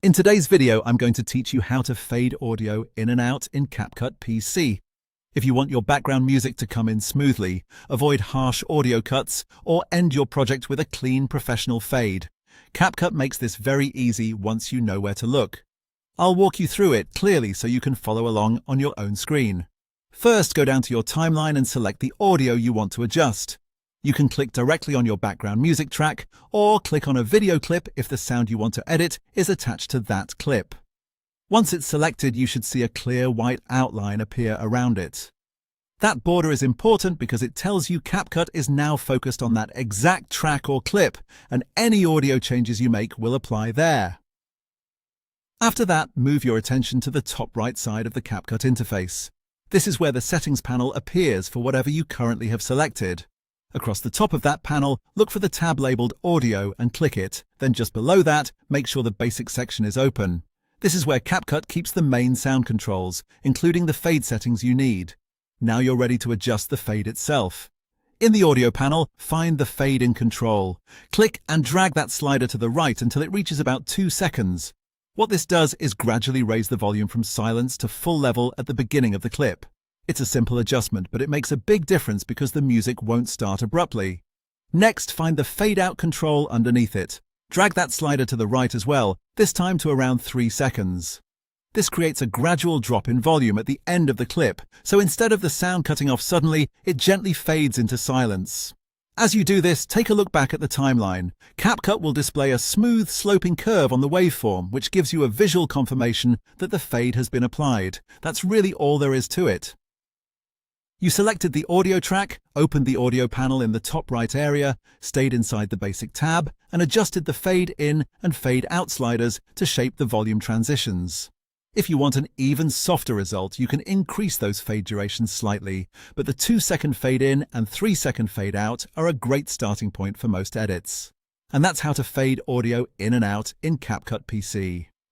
In today's video, I'm going to teach you how to fade audio in and out in CapCut PC. If you want your background music to come in smoothly, avoid harsh audio cuts, or end your project with a clean professional fade, CapCut makes this very easy once you know where to look. I'll walk you through it clearly so you can follow along on your own screen. First, go down to your timeline and select the audio you want to adjust. You can click directly on your background music track, or click on a video clip if the sound you want to edit is attached to that clip. Once it's selected, you should see a clear white outline appear around it. That border is important because it tells you CapCut is now focused on that exact track or clip, and any audio changes you make will apply there. After that, move your attention to the top right side of the CapCut interface. This is where the settings panel appears for whatever you currently have selected. Across the top of that panel, look for the tab labeled Audio and click it. Then just below that, make sure the Basic section is open. This is where CapCut keeps the main sound controls, including the fade settings you need. Now you're ready to adjust the fade itself. In the Audio panel, find the Fade in Control. Click and drag that slider to the right until it reaches about 2 seconds. What this does is gradually raise the volume from silence to full level at the beginning of the clip. It's a simple adjustment, but it makes a big difference because the music won't start abruptly. Next, find the Fade Out control underneath it. Drag that slider to the right as well, this time to around 3 seconds. This creates a gradual drop in volume at the end of the clip, so instead of the sound cutting off suddenly, it gently fades into silence. As you do this, take a look back at the timeline. CapCut will display a smooth, sloping curve on the waveform, which gives you a visual confirmation that the fade has been applied. That's really all there is to it. You selected the audio track, opened the audio panel in the top right area, stayed inside the Basic tab, and adjusted the fade in and fade out sliders to shape the volume transitions. If you want an even softer result, you can increase those fade durations slightly, but the 2-second fade in and 3-second fade out are a great starting point for most edits. And that's how to fade audio in and out in CapCut PC.